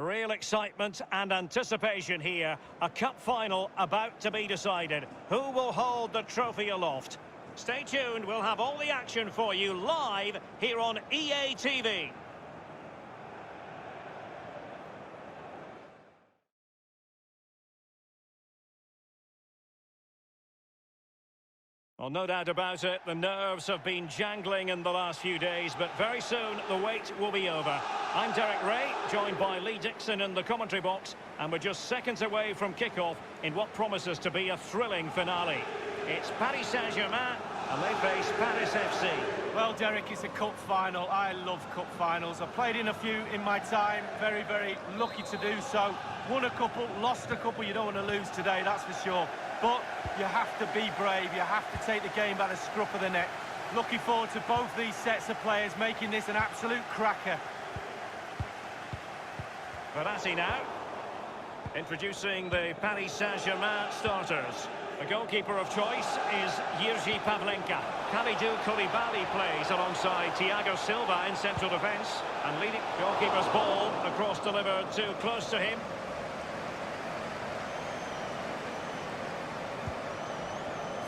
Real excitement and anticipation here. A cup final about to be decided. Who will hold the trophy aloft? Stay tuned, we'll have all the action for you live here on EA TV. Well, no doubt about it, the nerves have been jangling in the last few days, but very soon the wait will be over. I'm Derek Ray, joined by Lee Dixon in the commentary box, and we're just seconds away from kickoff in what promises to be a thrilling finale. It's Paris Saint-Germain, and they face Paris FC. Well, Derek, it's a cup final. I love cup finals. I've played in a few in my time. Very, very lucky to do so. Won a couple, lost a couple. You don't want to lose today, that's for sure. But you have to be brave. You have to take the game by the scruff of the neck. Looking forward to both these sets of players making this an absolute cracker. Lwazi now. Introducing the Paris Saint-Germain starters. The goalkeeper of choice is Jiří Pavlenka. Kalidou Koulibaly plays alongside Thiago Silva in central defence. And leading goalkeeper's ball across delivered too close to him.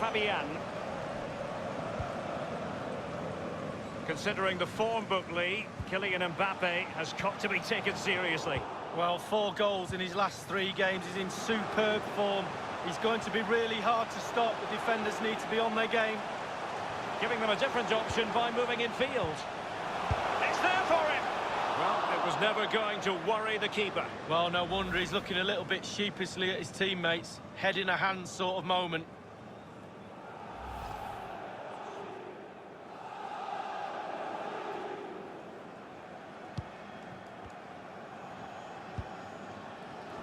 Fabian. Considering the form book, Lee, Kylian Mbappe has got to be taken seriously. Well, 4 goals in his last 3 games. He's in superb form. He's going to be really hard to stop. The defenders need to be on their game. Giving them a different option by moving in field. It's there for him. Well, it was never going to worry the keeper. Well, no wonder he's looking a little bit sheepishly at his teammates. Head in a hand sort of moment.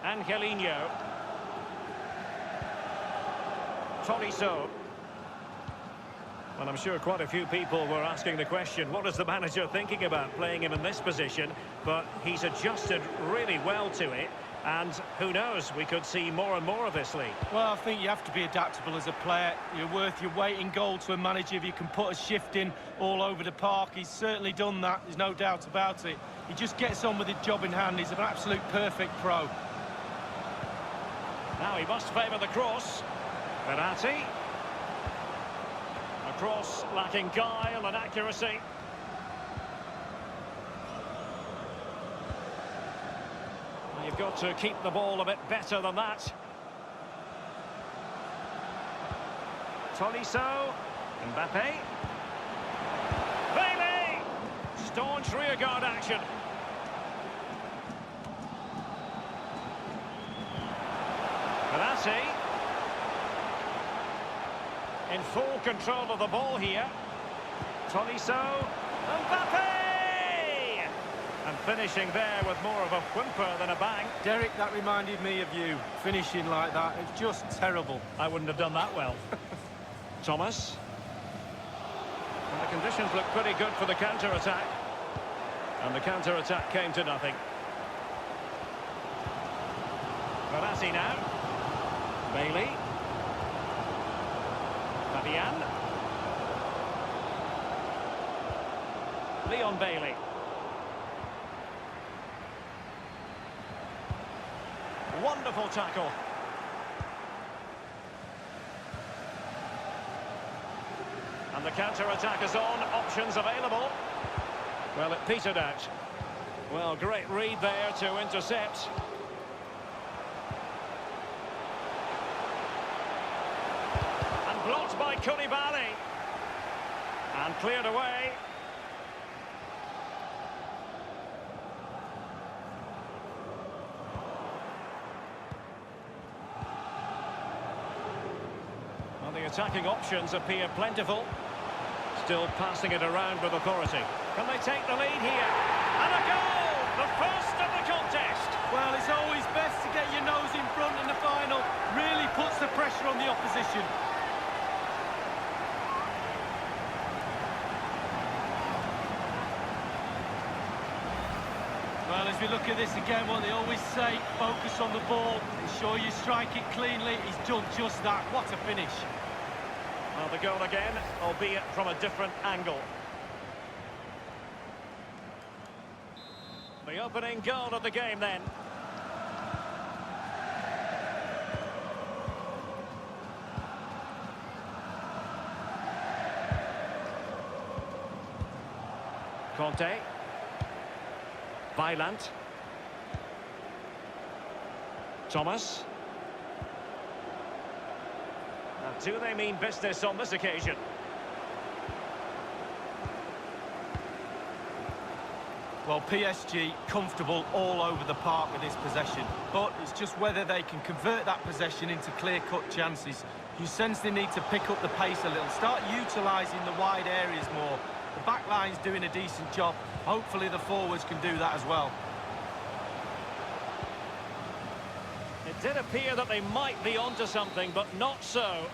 Angelino. Tolisso. Well, I'm sure quite a few people were asking the question, what is the manager thinking about playing him in this position? But he's adjusted really well to it, and who knows, we could see more and more of this, Lee. Well, I think you have to be adaptable as a player. You're worth your weight in gold to a manager if you can put a shift in all over the park. He's certainly done that, there's no doubt about it. He just gets on with the job in hand. He's an absolute perfect pro. Now he must favour the cross. Verratti. A cross lacking guile and accuracy. Well, you've got to keep the ball a bit better than that. Tolisso. Mbappe. Bailey! Staunch rearguard action. Lwazi in full control of the ball here. Tolisso, Mbappe! And finishing there with more of a whimper than a bang. Derek, that reminded me of you, finishing like that. It's just terrible. I wouldn't have done that well. Thomas. And the conditions look pretty good for the counter-attack. And the counter-attack came to nothing. Lwazi now. Bailey. Fabian. Leon Bailey. Wonderful tackle. And the counter-attack is on. Options available. Well, it petered out. Well, great read there to intercept. Blocked by Koulibaly. And cleared away. Well, the attacking options appear plentiful. Still passing it around with authority. Can they take the lead here? And a goal! The first of the contest. Well, it's always best to get your nose in front in the final. Really puts the pressure on the opposition. Well, as we look at this again, what they always say, focus on the ball, ensure you strike it cleanly. He's done just that. What a finish. Well, the goal again, albeit from a different angle. The opening goal of the game then. Conte. Violent. Thomas. Now, do they mean business on this occasion? Well, PSG comfortable all over the park with this possession, but it's just whether they can convert that possession into clear-cut chances. You sense they need to pick up the pace a little, start utilising the wide areas more. The back line's doing a decent job. Hopefully the forwards can do that as well. It did appear that they might be onto something, but not so.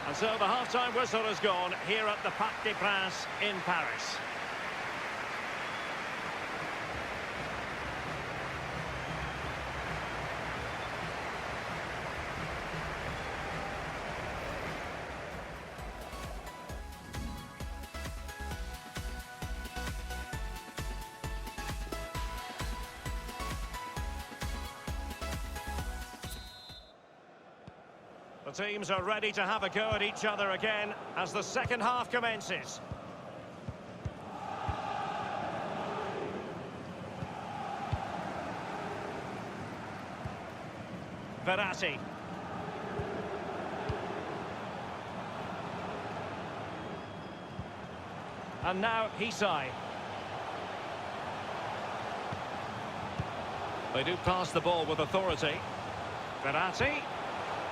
And so the half-time whistle has gone here at the Parc des Princes in Paris. The teams are ready to have a go at each other again as the second half commences. Verratti. And now Hisai. They do pass the ball with authority. Verratti.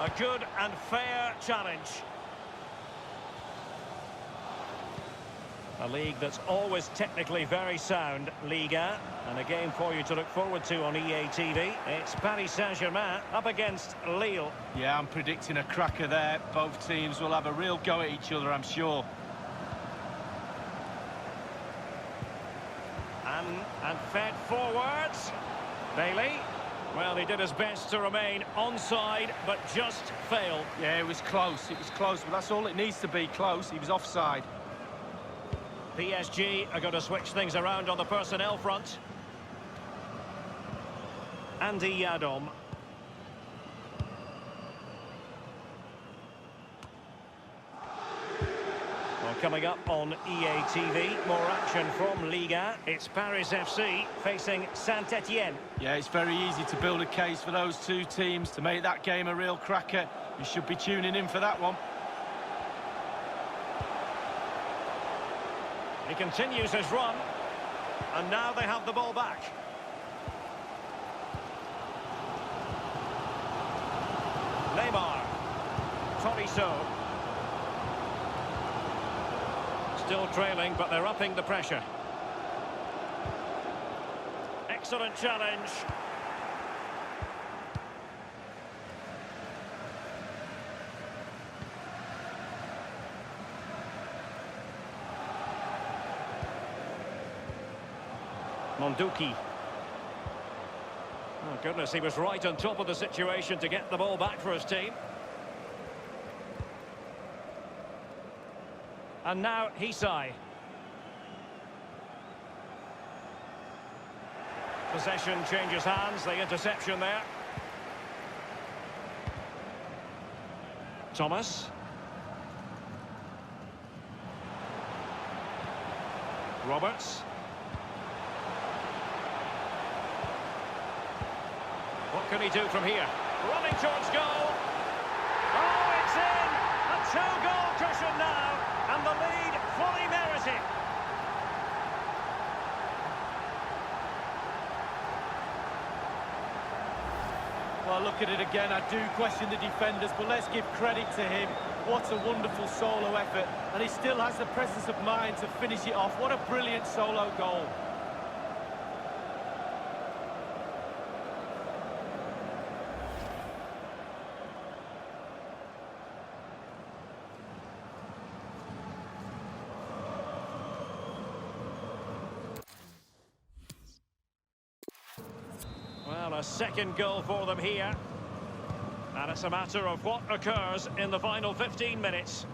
A good and fair challenge. A league that's always technically very sound, Ligue, and a game for you to look forward to on EA TV. It's Paris Saint-Germain up against Lille. Yeah, I'm predicting a cracker there. Both teams will have a real go at each other, I'm sure. And fed forwards. Bailey. Well, he did his best to remain onside, but just failed. Yeah, it was close, but that's all it needs to be, close. He was offside. PSG are going to switch things around on the personnel front. Andy Yadom. Well, coming up on EA TV, more action from Ligue. It's Paris FC facing Saint-Etienne. Yeah, it's very easy to build a case for those two teams to make that game a real cracker. You should be tuning in for that one. He continues his run, and now they have the ball back. Neymar. Tolisso. Still trailing, but they're upping the pressure. Excellent challenge. Monduki. Oh, goodness, he was right on top of the situation to get the ball back for his team. And now Hisai. Possession changes hands, the interception there. Thomas. Roberts. What can he do from here? Running towards goal. Oh, it's in! A two-goal cushion now. And the lead fully merited. Well, look at it again. I do question the defenders, but let's give credit to him. What a wonderful solo effort. And he still has the presence of mind to finish it off. What a brilliant solo goal. Well, a second goal for them here. And it's a matter of what occurs in the final 15 minutes.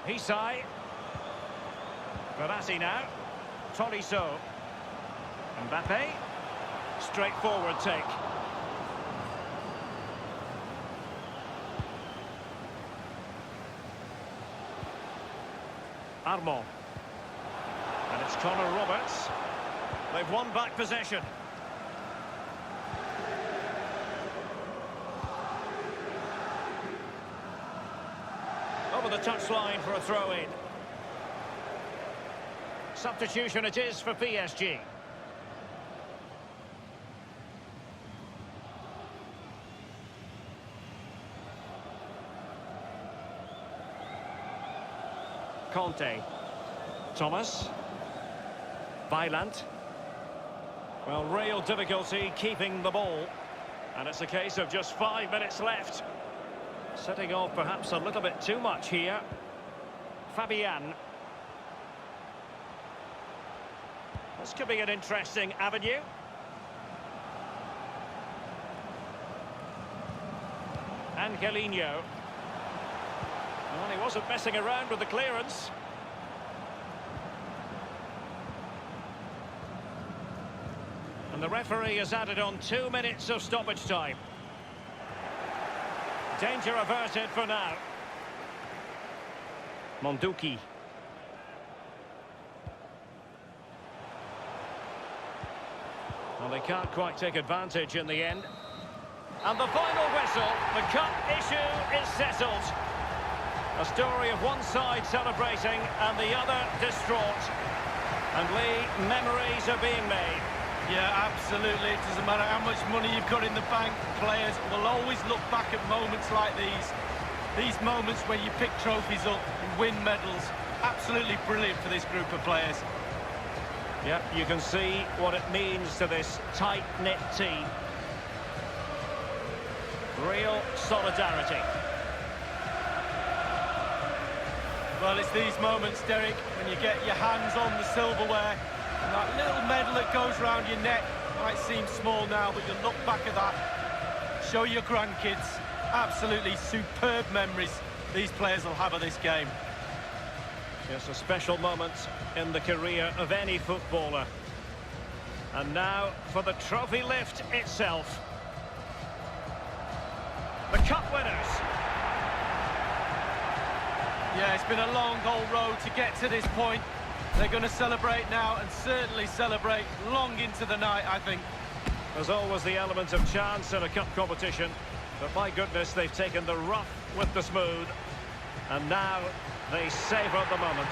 Hisai. Verratti now. Tolisso. Mbappe. Straightforward take. Armand. And it's Connor Roberts. They've won back possession. Over the touchline for a throw-in. Substitution it is for PSG. Conte. Thomas. Violent. Well, real difficulty keeping the ball. And it's a case of just 5 minutes left. Setting off perhaps a little bit too much here. Fabian. This could be an interesting avenue. Angelino. Well, he wasn't messing around with the clearance. And the referee has added on 2 minutes of stoppage time. Danger averted for now. Monduki. Well, they can't quite take advantage in the end. And the final whistle, the cup issue is settled. A story of one side celebrating and the other distraught. And Lee, memories are being made. Yeah, absolutely. It doesn't matter how much money you've got in the bank. Players will always look back at moments like these. These moments when you pick trophies up and win medals. Absolutely brilliant for this group of players. Yep, you can see what it means to this tight-knit team. Real solidarity. Well, it's these moments, Derek, when you get your hands on the silverware and that little medal that goes around your neck might seem small now, but you look back at that, show your grandkids. Absolutely superb memories these players will have of this game. It's a special moment in the career of any footballer. And now for the trophy lift itself. The cup winners. Yeah, it's been a long old road to get to this point. They're going to celebrate now and certainly celebrate long into the night, I think. There's always the element of chance in a cup competition. But my goodness, they've taken the rough with the smooth. And now they savour the moment.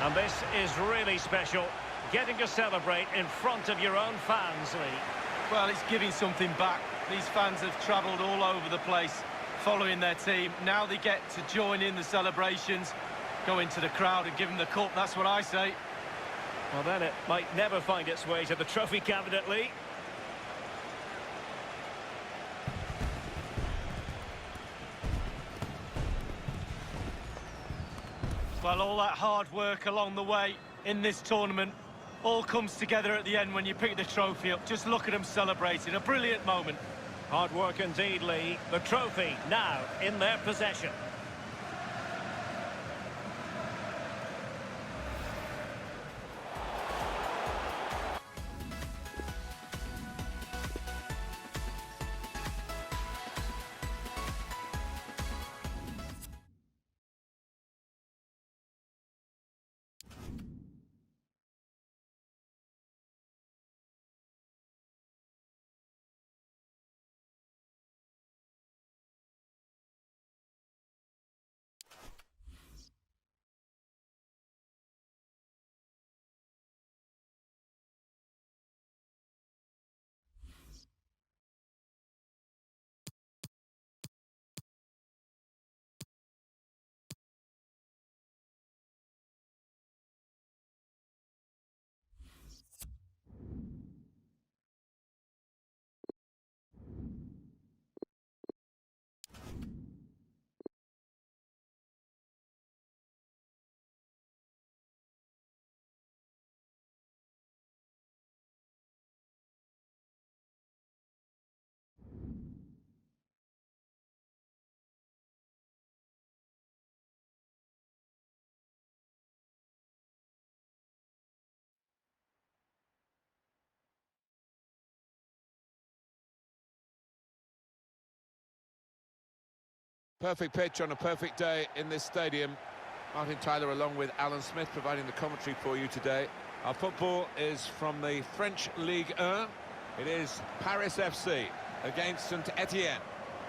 And this is really special. Getting to celebrate in front of your own fans, Lee. Well, it's giving something back. These fans have travelled all over the place following their team. Now they get to join in the celebrations, go into the crowd and give them the cup. That's what I say. Well, then it might never find its way to the trophy cabinet, Lee. Well, all that hard work along the way in this tournament all comes together at the end when you pick the trophy up. Just look at them celebrating. A brilliant moment. Hard work indeed, Lee. The trophy now in their possession. Perfect pitch on a perfect day in this stadium. Martin Tyler along with Alan Smith providing the commentary for you today. Our football is from the French Ligue 1. It is Paris FC against St Etienne.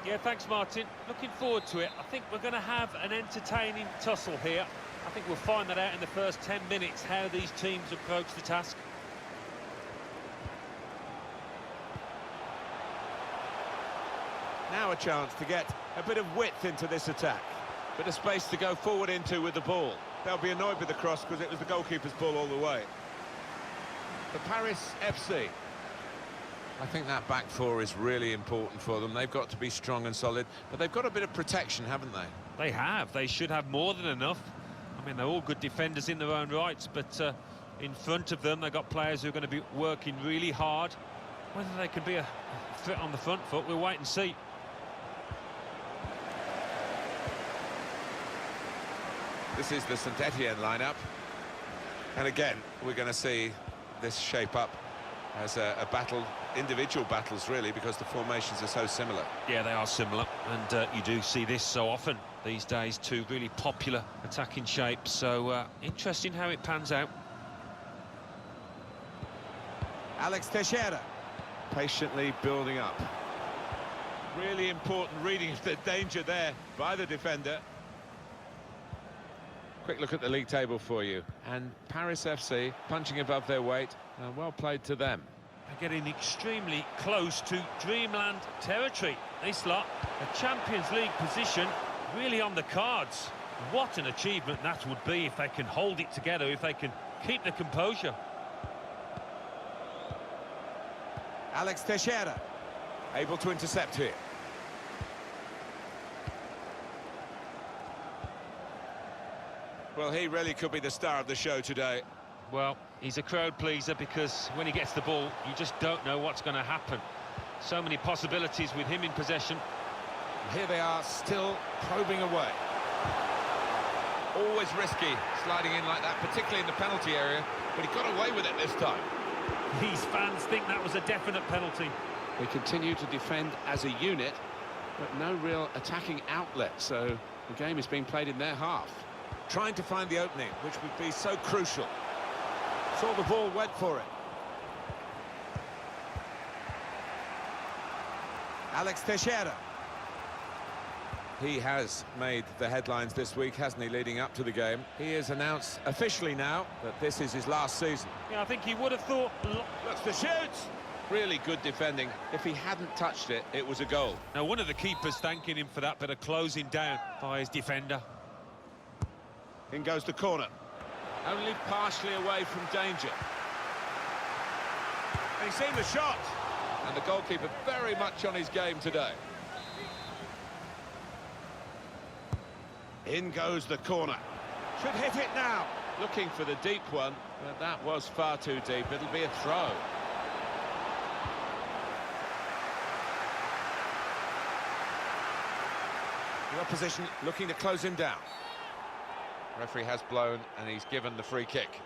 Yeah, thanks, Martin. Looking forward to it. I think we're going to have an entertaining tussle here. I think we'll find that out in the first 10 minutes, how these teams approach the task. Now a chance to get a bit of width into this attack. Bit of space to go forward into with the ball. They'll be annoyed with the cross because it was the goalkeeper's ball all the way. For Paris FC. I think that back four is really important for them. They've got to be strong and solid, but they've got a bit of protection, haven't they? They have. They should have more than enough. I mean, they're all good defenders in their own rights, but in front of them, they've got players who are going to be working really hard. Whether they can be a threat on the front foot, we'll wait and see. This is the St Etienne lineup. And again, we're going to see this shape up as a battle, individual battles really, because the formations are so similar. Yeah, they are similar, and you do see this so often these days, two really popular attacking shapes, so interesting how it pans out. Alex Teixeira, patiently building up. Really important reading of the danger there by the defender. Quick look at the league table for you, and Paris FC punching above their weight, and well played to them. They're getting extremely close to dreamland territory. This lot, a Champions League position, really on the cards. What an achievement that would be if they can hold it together, if they can keep the composure. Alex Teixeira, able to intercept here. Well, he really could be the star of the show today. Well, he's a crowd pleaser because when he gets the ball, you just don't know what's going to happen. So many possibilities with him in possession. And here they are, still probing away. Always risky, sliding in like that, particularly in the penalty area, but he got away with it this time. These fans think that was a definite penalty. They continue to defend as a unit, but no real attacking outlet, so the game is being played in their half. Trying to find the opening, which would be so crucial. Saw the ball, went for it. Alex Teixeira. He has made the headlines this week, hasn't he, leading up to the game. He has announced officially now that this is his last season. Yeah, I think he would have thought... Looks to shoot! Really good defending. If he hadn't touched it, it was a goal. Now, one of the keepers thanking him for that bit of closing down by his defender. In goes the corner. Only partially away from danger. And he's seen the shot. And the goalkeeper very much on his game today. In goes the corner. Should hit it now. Looking for the deep one, but that was far too deep. It'll be a throw. The opposition looking to close him down. Referee has blown and he's given the free kick.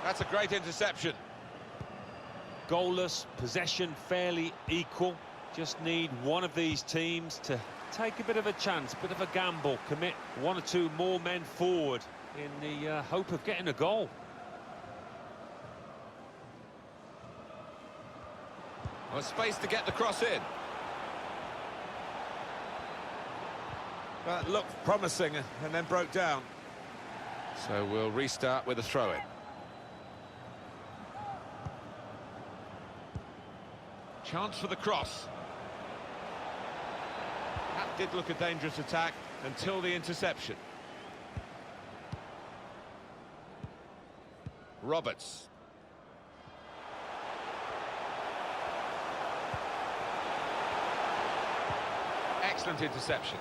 That's a great interception. Goalless, possession fairly equal. Just need one of these teams to take a bit of a chance, bit of a gamble, commit one or two more men forward in the hope of getting a goal. Well, space to get the cross in. That looked promising and then broke down. So we'll restart with a throw-in. Chance for the cross. That did look a dangerous attack until the interception. Roberts. Excellent interception.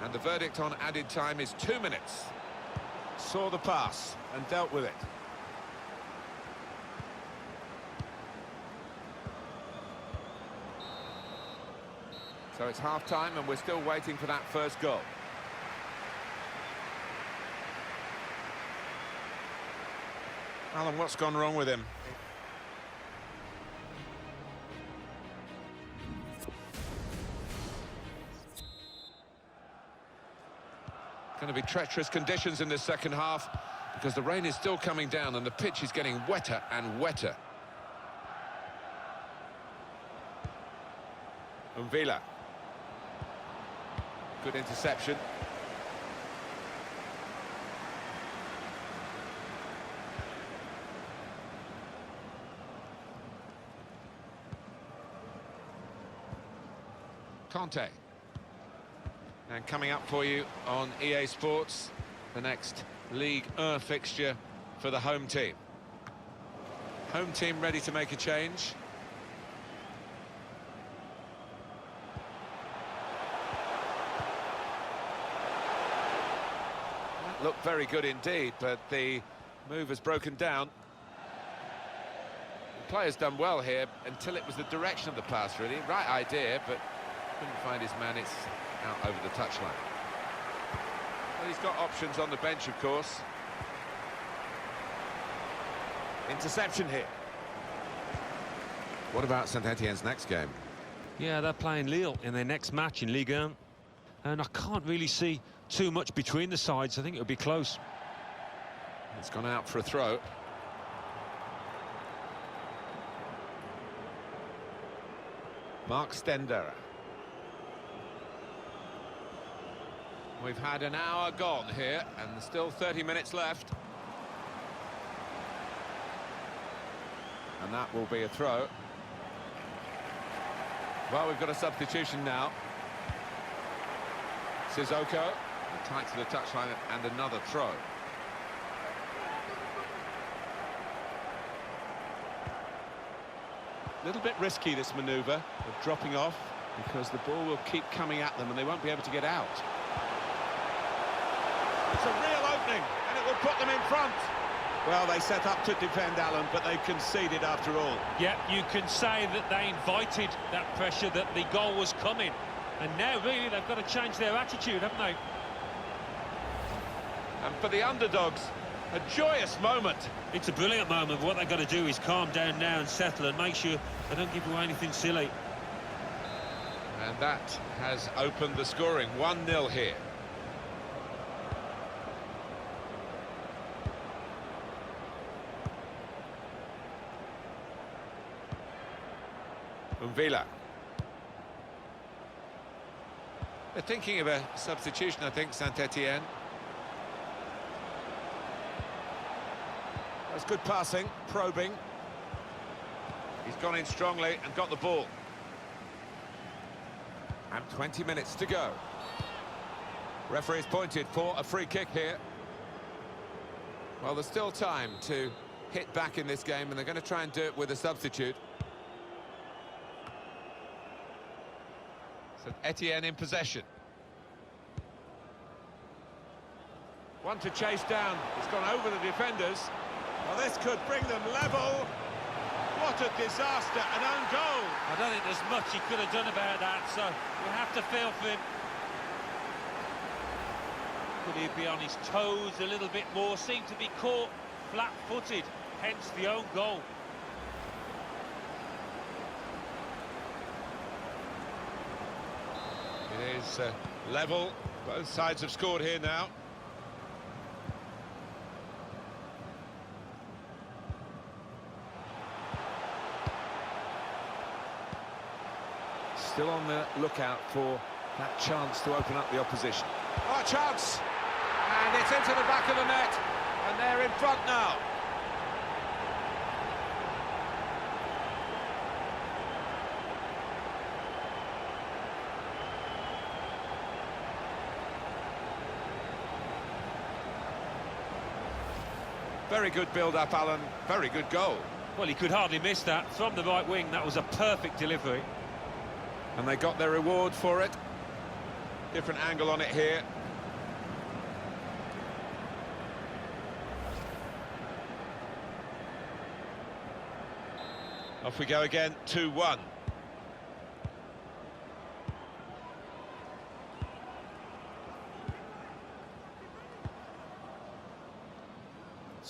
And the verdict on added time is 2 minutes. Saw the pass and dealt with it. So it's half-time and we're still waiting for that first goal. Alan, what's gone wrong with him? Going to be treacherous conditions in this second half because the rain is still coming down and the pitch is getting wetter and wetter. Villa. Good interception. Conte. And coming up for you on EA Sports, the next Ligue 1 fixture for the home team. Home team ready to make a change. That looked very good indeed, but the move has broken down. The player's done well here until it was the direction of the pass, really. Right idea, but couldn't find his man. It's out over the touchline. Well, he's got options on the bench, of course. Interception here. What about Saint-Etienne's next game? Yeah, they're playing Lille in their next match in Ligue 1. And I can't really see too much between the sides. I think it'll be close. It's gone out for a throw. Mark Stendera. We've had an hour gone here, and there's still 30 minutes left. And that will be a throw. Well, we've got a substitution now. Sissoko, tight to the touchline, and another throw. A little bit risky, this manoeuvre of dropping off, because the ball will keep coming at them and they won't be able to get out. It's a real opening, and it will put them in front. Well, they set up to defend, Alan, but they conceded after all. Yeah, you can say that they invited that pressure, that the goal was coming. And now, really, they've got to change their attitude, haven't they? And for the underdogs, a joyous moment. It's a brilliant moment. What they've got to do is calm down now and settle and make sure they don't give away anything silly. And that has opened the scoring. 1-0 here. Villa. They're thinking of a substitution, I think, Saint-Etienne. That's good passing, probing. He's gone in strongly and got the ball. And 20 minutes to go. Referee's pointed for a free kick here. Well, there's still time to hit back in this game, and they're going to try and do it with a substitute. So Etienne in possession. One to chase down. It's gone over the defenders. Well, this could bring them level. What a disaster, an own goal. I don't think there's much he could have done about that, so we have to feel for him. Could he be on his toes a little bit more? Seemed to be caught flat-footed, hence the own goal. It is level. Both sides have scored here now. Still on the lookout for that chance to open up the opposition. Oh, a chance! And it's into the back of the net. And they're in front now. Very good build-up, Alan. Very good goal. Well, he could hardly miss that. From the right wing, that was a perfect delivery. And they got their reward for it. Different angle on it here. Off we go again, 2-1.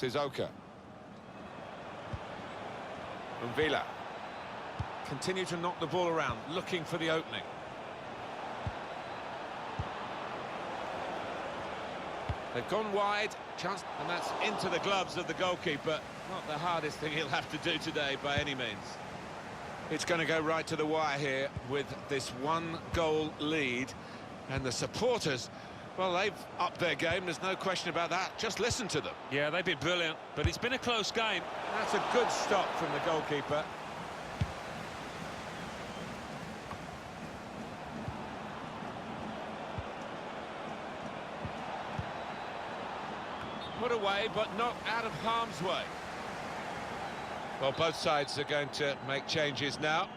Sissoko. Villa continue to knock the ball around, looking for the opening. They've gone wide, chance, and that's into the gloves of the goalkeeper. Not the hardest thing he'll have to do today by any means. It's going to go right to the wire here with this one-goal lead. And the supporters, well, they've upped their game, there's no question about that. Just listen to them. Yeah, they've been brilliant, but it's been a close game. That's a good stop from the goalkeeper. Put away, but not out of harm's way. Well, both sides are going to make changes now.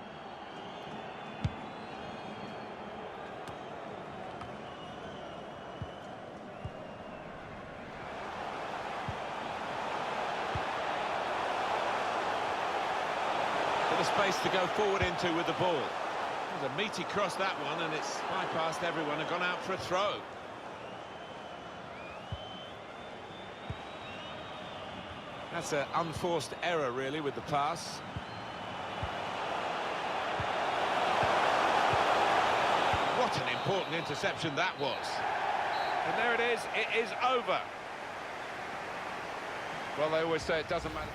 Bit of space to go forward into with the ball. There's a meaty cross, that one, and it's bypassed everyone and gone out for a throw. That's an unforced error, really, with the pass. What an important interception that was. And there it is over. Well, they always say it doesn't matter.